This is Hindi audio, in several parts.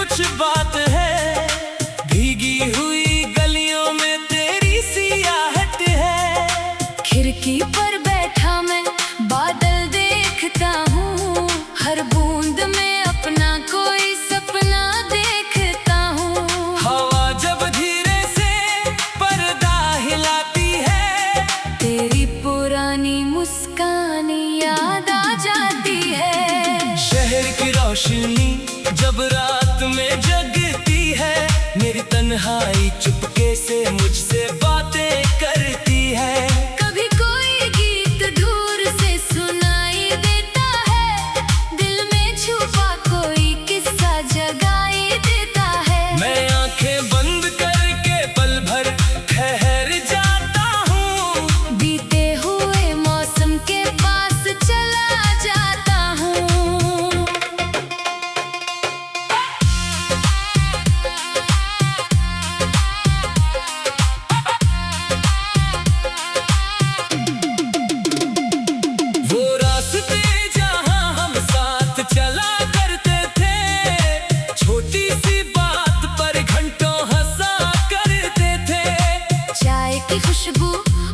कुछ बात है, भीगी हुई गलियों में तेरी सी आहट है। खिड़की पर बैठा मैं बादल देखता हूँ, हर बूंद में अपना कोई सपना देखता हूँ। हवा जब धीरे से पर्दा हिलाती है, तेरी पुरानी मुस्कान याद आ जाती है। शहर की रोशनी जब रात में जगती है, मेरी तन्हाई चुपके से मुझसे बातें करती है। कभी कोई गीत दूर से सुनाई देता है, दिल में छुपा कोई किस्सा जगाई देता है। मैं आंखें बंद करके पल भर ठहर जाता हूँ, बीते हुए मौसम के पास चला जाता हूँ। वो रास्ते जहाँ हम साथ चला करते थे, छोटी सी बात पर घंटों हंसा करते थे। चाय की खुशबू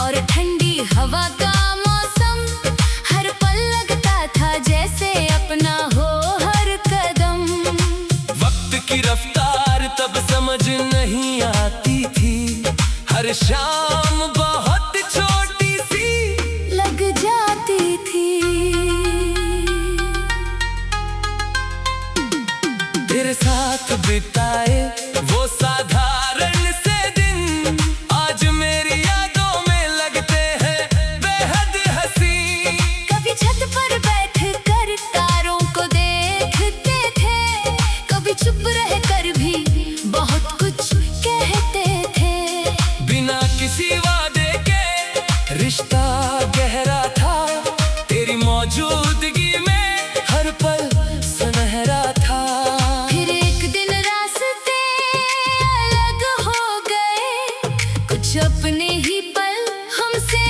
और ठंडी हवा का मौसम, हर पल लगता था जैसे अपना हो हर कदम। वक्त की रफ्तार तब समझ नहीं आती थी, हर शाम बहुत छोटी सी लग जाती थी। तेरे साथ बिताए वो साधारण से दिन, आज मेरी यादों में लगते हैं बेहद हंसी। कभी छत पर बैठ कर तारों को देखते थे, कभी चुप रह कर भी बहुत कुछ कहते थे। बिना किसी वादे के रिश्ता गहरा था, तेरी मौजूदगी में हर पल सुनहरा था। फिर एक दिन रास्ते अलग हो गए, कुछ अपने ही पल हमसे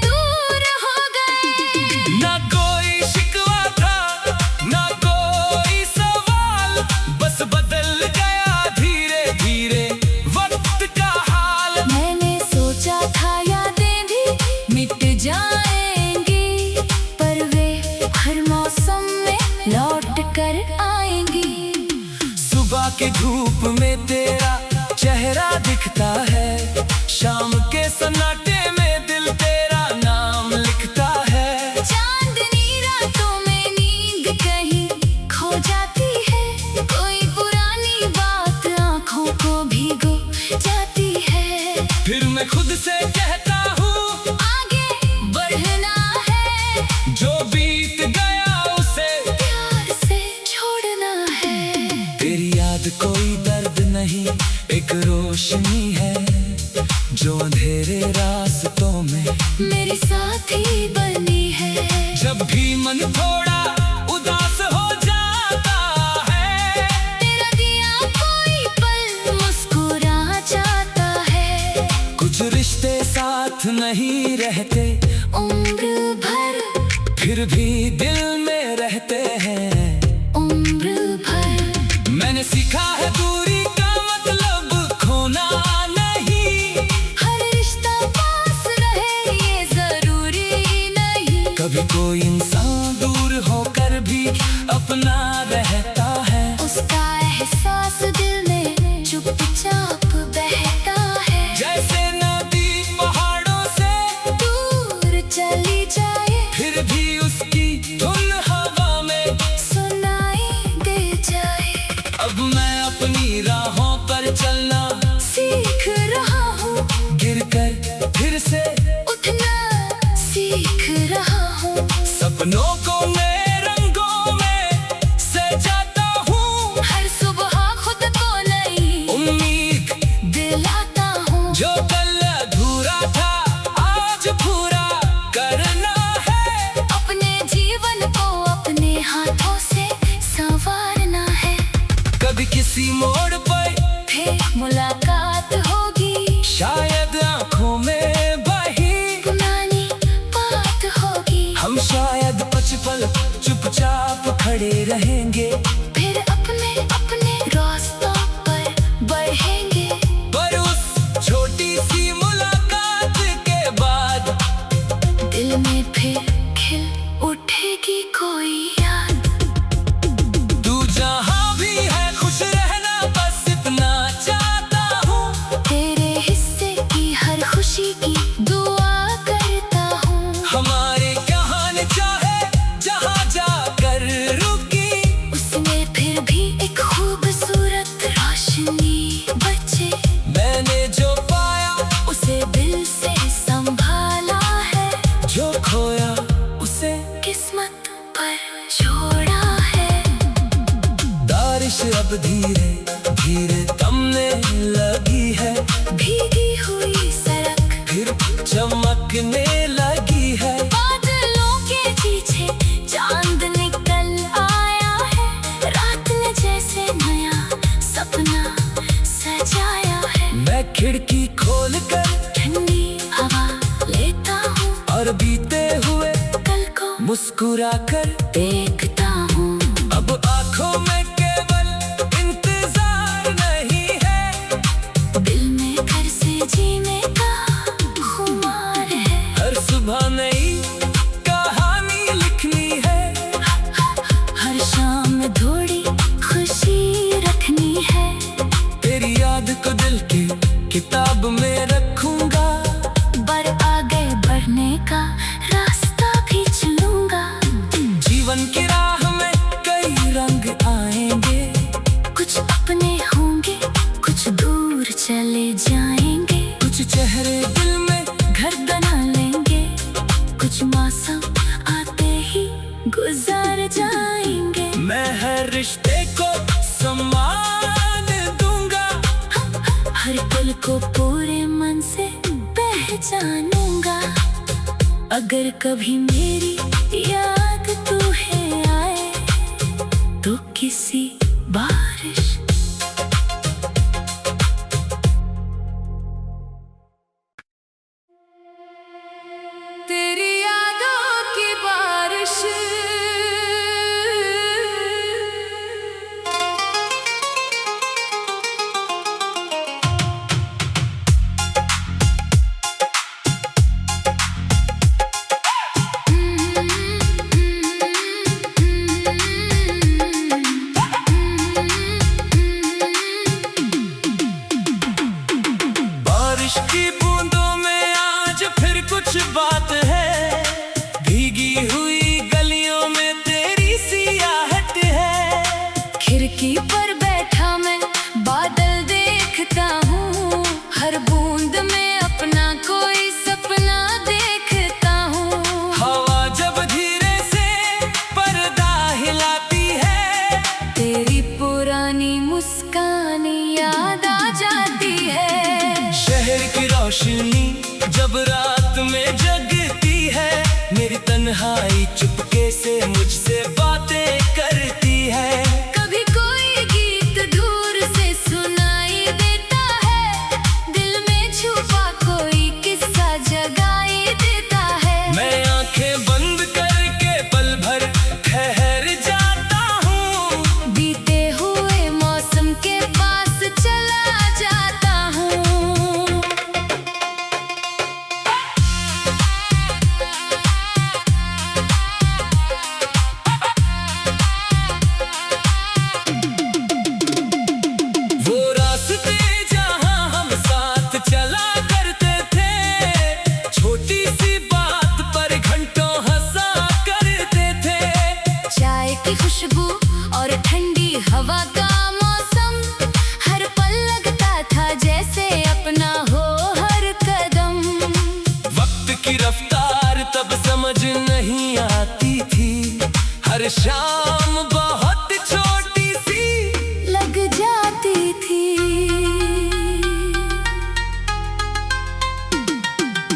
दूर हो गए। ना कोई शिकवा था, ना कोई सवाल, बस बदल गया धीरे धीरे वक्त का हाल। मैंने सोचा था यादें भी मिट जाएंगी, पर वे हर मौसम में लौट कर आएंगी। सुबह के धूप में तेरा चेहरा दिखता है, शाम के सन्नाटे में दिल तेरा नाम लिखता है। चांदनी रातों में नींद कहीं खो जाती है, कोई पुरानी बात आंखों को भिगो जाती है। फिर मैं खुद से कहता हूँ आगे बढ़ना है, जो बीत गया उसे प्यार से छोड़ना है। तेरी याद कोई दर्द नहीं, एक रोशनी है जो अंधेरे रास्तों में मेरी साथी बनी है। जब भी मन थोड़ा उदास हो जाता है, तेरा दिया कोई पल मुस्कुरा जाता है। कुछ रिश्ते साथ नहीं रहते उम्र भर, फिर भी दिल में रहते हैं उम्र भर। मैंने सीखा है दूरी का मतलब खोना नहीं, हर रिश्ता पास रहे ये जरूरी नहीं। कभी कोई इंसान दूर होकर भी अपना रहता है, उसका एहसास दिल में चुपचाप बहता है। जैसे नदी पहाड़ों से दूर चली जाए, फिर भी उसकी धुन हवा में सुनाई दे जाए। अब मैं अपनी राहों पर चलना सीख रहा हूँ, गिरकर फिर से उठना सीख रहा हूँ। सपनों को मैं रंगों में सजाता हूँ, हर सुबह खुद को नई उम्मीद दिलाता हूँ। जो कल अधूरा था आज पूरा करना है। अपने जीवन को अपने हाथों से संवारना है। कभी किसी मोड़ पर फिर मुलाकात होगी, शायद आंखों में बही पुरानी बात होगी। हम शायद कुछ पल चुपचाप खड़े रहेंगे, फिर अपने अपने रास्ते बारिश अब धीरे धीरे थमने लगी है, भीगी हुई सड़क फिर चमकने लगी है। बादलों के पीछे चांद निकल आया है, रात ने जैसे नया सपना सजाया है। मैं खिड़की खोल कर ठंडी हवा लेता हूँ और बीते हुए कल को मुस्कुरा कर देखता हूँ। अब आंखों में केवल इंतजार नहीं है, दिल में घर से जीने का खुमार है। हर सुबह नई कहानी लिखनी है, हर शाम में थोड़ी खुशी रखनी है। तेरी याद को दिल की किताब में रखूंगा, बर आगे बढ़ने का रास्ता भी चलूंगा। जीवन की राह में कई रंग आएंगे, कुछ अपने होंगे कुछ दूर चले जाएंगे। कुछ चेहरे दिल में घर बना लेंगे, कुछ मौसम आते ही गुजर जाएंगे। मैं हर रिश्ते को सम्मान दूंगा, हर पल को पूरे मन से पहचानूंगा। अगर कभी मेरी याद तुम्हें आए तो किसी बारिश तेरी यादों की बारिश बारिश की बूंदों में आज फिर कुछ बात है, भीगी हुई गलियों में तेरी सियाहट है। खिड़की पर बैठा मैं बादल देखता हूँ, हर बूंद में अपना कोई सपना देखता हूँ। हवा जब धीरे से पर्दा हिलाती है, तेरी पुरानी मुस्कान याद आ जाती है। शहर की रोशनी जब रात में जगती है, मेरी तन्हाई चुपके से मुझसे बातें करती है। कभी कोई गीत दूर से सुनाई देता है, दिल में छुपा कोई किस्सा जगाई देता है। मैं आंखें बंद करके पल भर ठहर जाता हूँ, बीते हुए मौसम के पास चला जाता हूँ। वो रास्ते जहाँ हम साथ चला करते थे, छोटी सी बात पर घंटों हंसा करते थे। चाय की खुशबू और ठंडी हवा का मौसम, हर पल लगता था जैसे अपना हो हर कदम। वक्त की रफ्तार तब समझ नहीं आती थी, हर शाम बहुत छोटी सी लग जाती थी।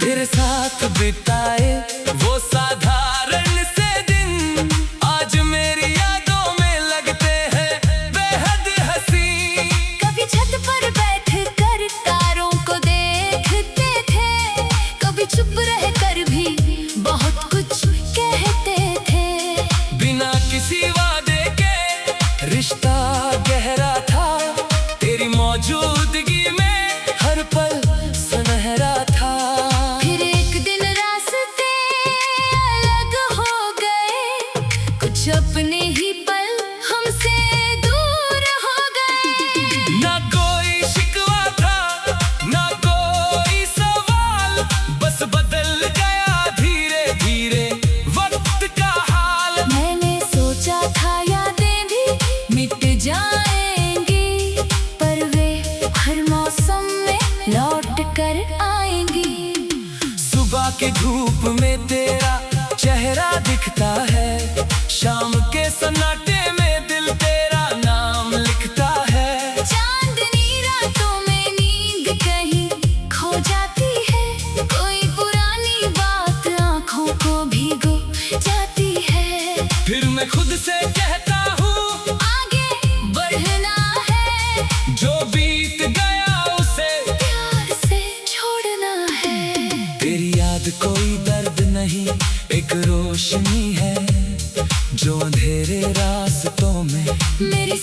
तेरे साथ बिताए वो साधारण से दिन, आज मेरी यादों में लगते हैं बेहद हंसी। कभी छत पर बैठ कर तारों को देखते थे, कभी चुप रह कर भी बहुत कुछ कहते थे। बिना किसी वादे के रिश्ता गहरा था, तेरी मौजूदगी में हर पल सुनहरा था। फिर एक दिन रास्ते अलग हो गए, कुछ अपने ही पल हमसे दूर हो गए। ना कोई शिकवा था ना कोई सवाल, बस बदल गया धीरे धीरे वक्त का हाल। मैंने सोचा था यादें भी मिट जाएंगी, पर वे हर मौसम में लौट कर आएंगी। सुबह के धूप में तेरा चेहरा दिखता है, शाम के सन्नाटे में दिल तेरा नाम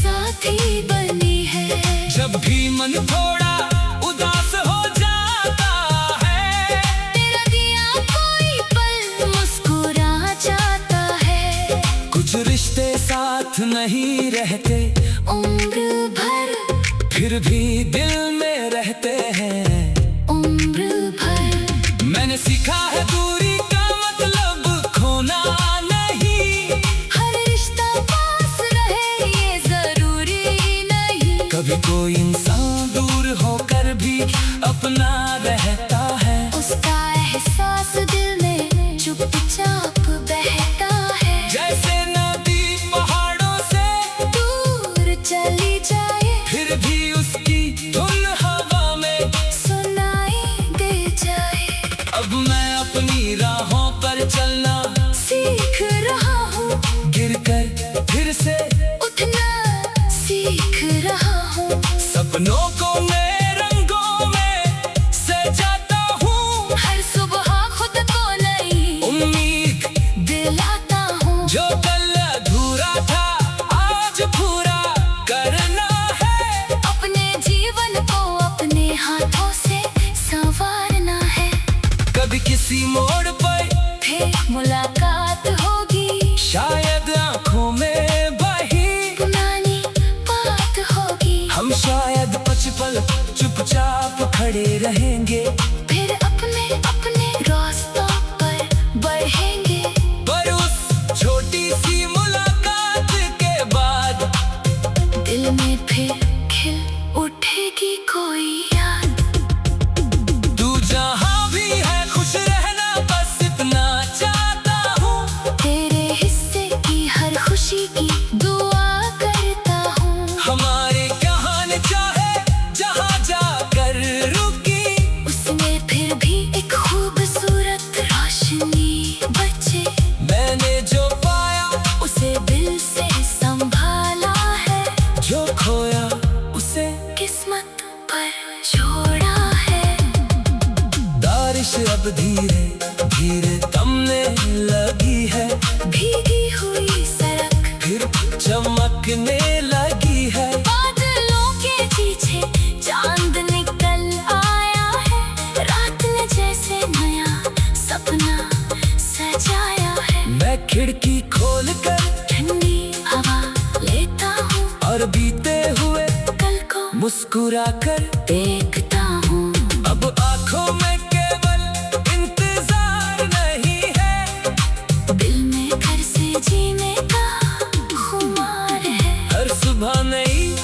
साथी बनी है। जब भी मन थोड़ा उदास हो जाता है, तेरा दिया कोई पल मुस्कुरा जाता है। कुछ रिश्ते साथ नहीं रहते उम्र भर, फिर भी दिल में रहते हैं उम्र भर। मैंने सीखा है दूरी का मतलब खोना नहीं, हर रिश्ता पास रहे ये जरूरी नहीं। कभी कोई इंसान दूर होकर भी अपना रहता है। उसका एहसास दिल में चुपचाप बहता है। जैसे नदी पहाड़ों से दूर चली जाए, फिर भी उसकी धुन हवा में सुनाई दे जाए। अब मैं अपनी राहों पर चलना सीख रहा हूँ, गिरकर फिर से उठना सीख रहा हूँ। सपनों को मैं रंगों में सजाता हूँ, हर सुबह खुद को नई उम्मीद दिलाता हूँ। जो कल अधूरा था आज पूरा करना है। अपने जीवन को अपने हाथों से संवारना है। कभी किसी मोड़ पर फिर मुलाकात होगी, शायद आंखों में बही पुरानी बात होगी। हम शायद कुछ पल चुपचाप खड़े रहेंगे, फिर अपने अपने रास्तों पर बढ़ेंगे। पर उस छोटी सी मुलाकात के बाद दिल में फिर खिल उठेगी कोई याद। तू जहाँ भी है खुश रहना बस इतना चाहता हूँ। तेरे हिस्से की हर खुशी की दुआ करता हूँ। हमारी कहानी चाहे जहाँ जाकर रुकी, उसमें फिर भी एक खूबसूरत रोशनी बचे। मैंने जो पाया उसे दिल से संभाला है, जो खोया उसे किस्मत पर छोड़ा है। बारिश अब धीरे धीरे थमने लगी है, भीगी हुई सड़क फिर चमकने लगी है। बादलों के पीछे चांद निकल आया है। रात ने जैसे नया सपना सजाया है। मैं खिड़की खोल कर ठंडी हवा लेता हूँ और बीते हुए कल को मुस्कुरा कर देखता हूँ। अब आंखों में केवल इंतजार नहीं है, दिल में घर से जीने का खुमार है। हर सुबह नई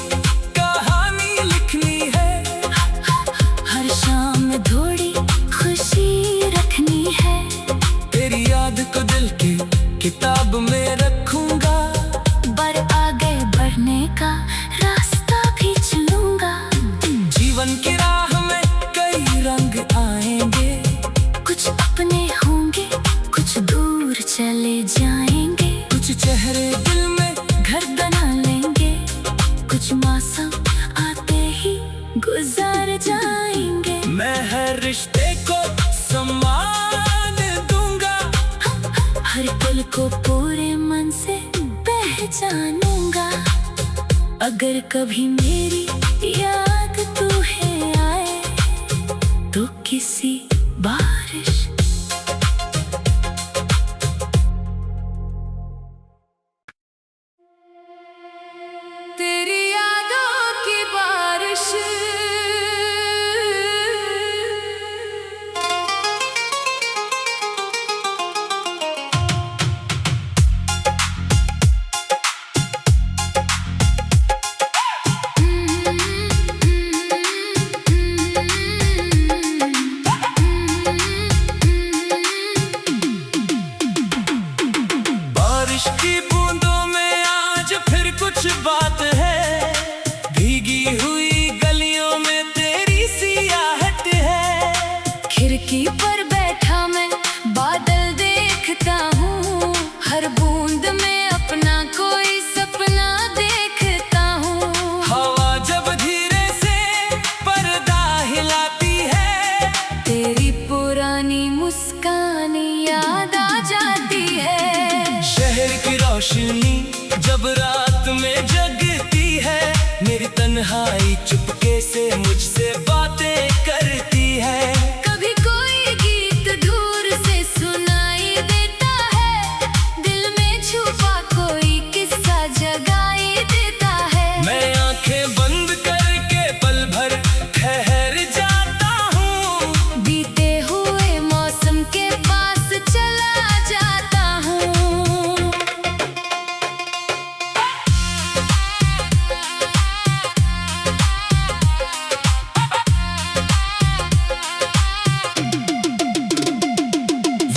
कहानी लिखनी है, हर शाम थोड़ी खुशी रखनी है। तेरी याद को दिल की किताब में रखूंगा। बर आगे बढ़ने का रास्ता भी चुनूंगा। जीवन की राह में कई रंग आएंगे, कुछ अपने होंगे, कुछ दूर चले जाएंगे। कुछ चेहरे दिल में घर बना लेंगे, कुछ मौसम आते ही गुजार जाएंगे। मैं हर रिश्ते को सम्मान दूंगा, हर पल को पूरे मन से पहचानूंगा। अगर कभी मेरी याद तुम्हें आए तो किसी बारिश तेरी यादों की बारिश बारिश की बूंदों में आज फिर कुछ बात है। भीगी हुई गलियों में तेरी सियाहट है। खिड़की पर बैठा मैं बादल देखता हूँ। हर बूंद में अपना कोई सपना देखता हूँ। हवा जब धीरे से पर्दा हिलाती है, तेरी पुरानी मुस्कान याद आ जाती है। शहर की रोशनी जब रात में जगती तन्हाई चुपके से मुझसे बातें करती है। कभी कोई गीत दूर से सुनाई देता है, दिल में छुपा कोई किस्सा जगाई देता है। मैं आंखें बंद करके पल भर ठहर जाता हूँ, बीते हुए मौसम के पास चला जाता हूँ।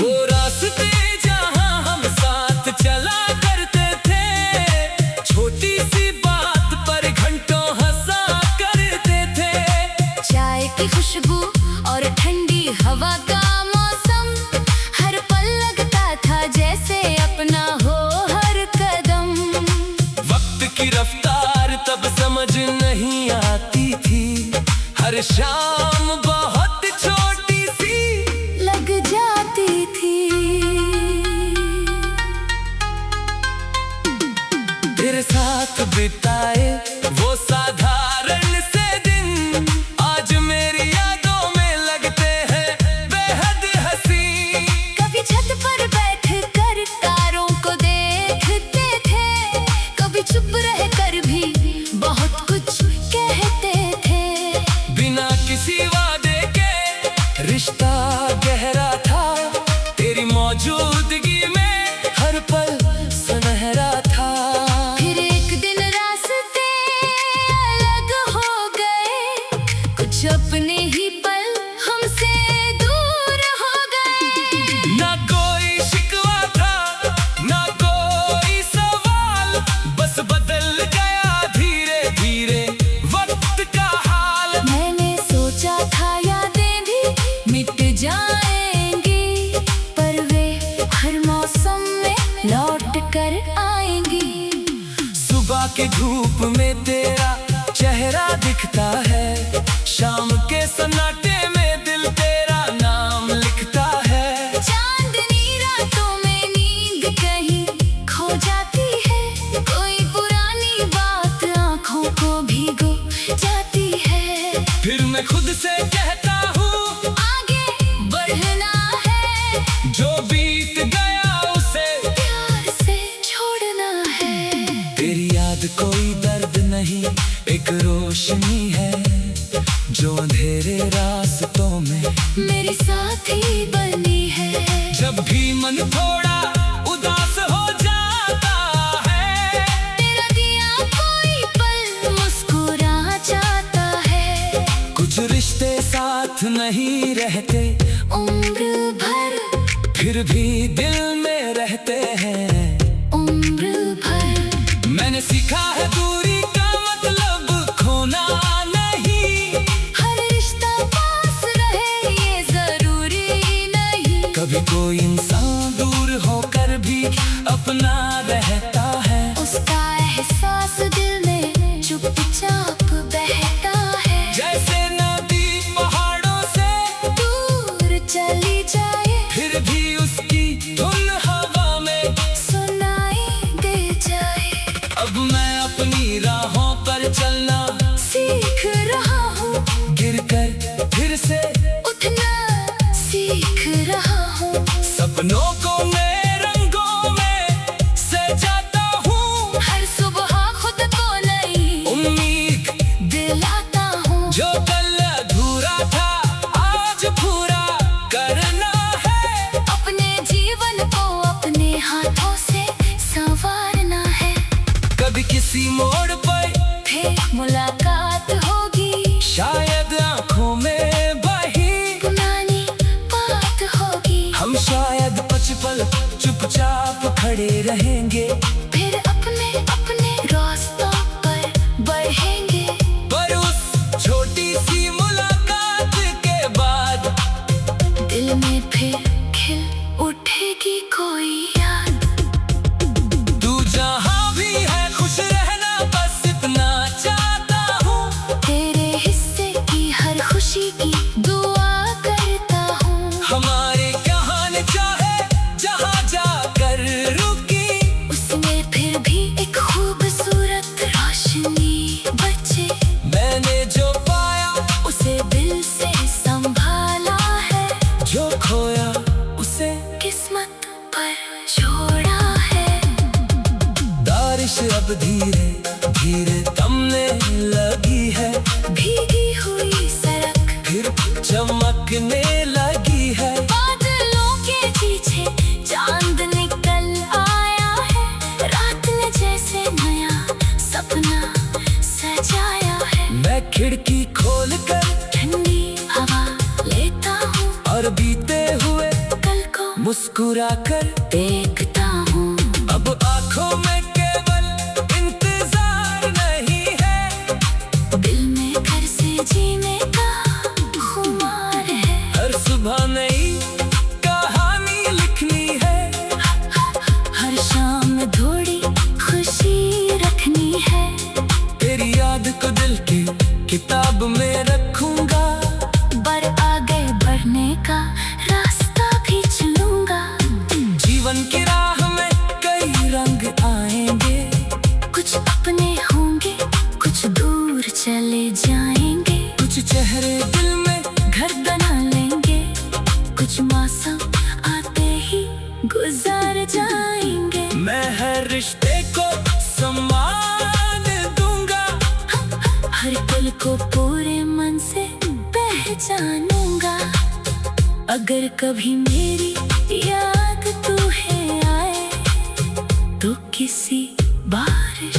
वो रास्ते जहाँ हम साथ चला करते थे, छोटी सी बात पर घंटों हंसा करते थे। चाय की खुशबू और ठंडी हवा का मौसम, हर पल लगता था जैसे अपना हो हर कदम। वक्त की रफ्तार तब समझ नहीं आती थी, हर शाम बहुत छोटी सी लग जाती थी। तेरे साथ बिताए वो साधारण से दिन, आज मेरी यादों में लगते हैं बेहद हंसी। कभी छत पर बैठ कर तारों को देखते थे, कभी चुप रह कर भी बहुत कुछ कहते थे। बिना किसी वादे के रिश्ता गहरा था, तेरी मौजूदगी में हर पल सुनहरा था। फिर एक दिन रास्ते अलग हो गए, कुछ अपने ही पल हमसे दूर हो गए। ना कोई शिकवा था, ना कोई सवाल, बस बदल गया धीरे धीरे वक्त का हाल। मैंने सोचा था यादें भी मिट जाएंगी, पर वे हर मौसम में लौट कर आएंगी। सुबह के धूप में तेरा चेहरा दिखता है, शाम के सन्नाटे में दिल तेरा नाम लिखता है। चांदनी रातों में नींद कहीं खो जाती है, कोई पुरानी बात आंखों को भिगो जाती है। फिर मैं खुद से कहता हूँ आगे बढ़ना है, जो बीत गया उसे प्यार से छोड़ना है। तेरी याद कोई दर्द नहीं, एक रोशनी है जो अंधेरे रास्तों में मेरी साथी बनी है। जब भी मन थोड़ा उदास हो जाता है, तेरा दिया कोई पल मुस्कुरा जाता है। कुछ रिश्ते साथ नहीं रहते उम्र भर, फिर भी दिल में रहते हैं उम्र भर। मैंने सीखा है दूरी का मतलब खोना नहीं, हर रिश्ता पास रहे ये जरूरी नहीं। कभी कोई इंसान दूर होकर भी अपना रहता है। उसका एहसास दिल में चुपचाप बहता है। जैसे नदी पहाड़ों से दूर चली जाए, फिर भी उसकी धुन हवा में सुनाई दे जाए। अब मैं अपनी राहों पर चलना सीख रहा हूँ, गिरकर फिर से उठना सीख रहा हूँ। सपनों को मैं रंगों में सजाता हूँ, हर सुबह खुद को नई उम्मीद दिलाता हूँ। जो कल अधूरा था आज पूरा करना है। अपने जीवन को अपने हाथों से संवारना है। कभी किसी मोड़ पर फिर मुलाकात होगी, शायद आंखों में बही पुरानी बात होगी। हम शायद कुछ पल चुपचाप खड़े रहेंगे, फिर अपने अपने रास्तों पर बढ़ेंगे। पर उस छोटी सी मुलाकात के बाद दिल में फिर खिल उठेगी कोई याद। तू जहाँ भी है खुश रहना, बस इतना चाहता हूँ। तेरे हिस्से की हर खुशी की दुआ करता हूँ। हमारे कहानी चाहे जहाँ जाकर रुकी, उसमें खिड़की खोल कर ठंडी हवा लेता हूँ और बीते हुए कल को मुस्कुरा कर देखता हूँ। अब आंखों में केवल इंतजार नहीं है, दिल में घर से जीने का खुमार है। हर सुबह नई कहानी लिखनी है, हर शाम में थोड़ी खुशी रखनी है। तेरी याद को दिल की किताब में रखूंगा, पर आगे बढ़ने का रास्ता भी चलूंगा। जीवन की राह में कई रंग आएंगे, कुछ अपने होंगे कुछ दूर चले जाएंगे। कुछ चेहरे दिल में घर बना लेंगे कुछ मौसम आते ही गुजार जाएंगे। मैं हर रिश्ते को सम्मान दूंगा, हर पल को पूरे मन से पहचानूंगा। अगर कभी मेरी याद तुम्हें आए तो किसी बारिश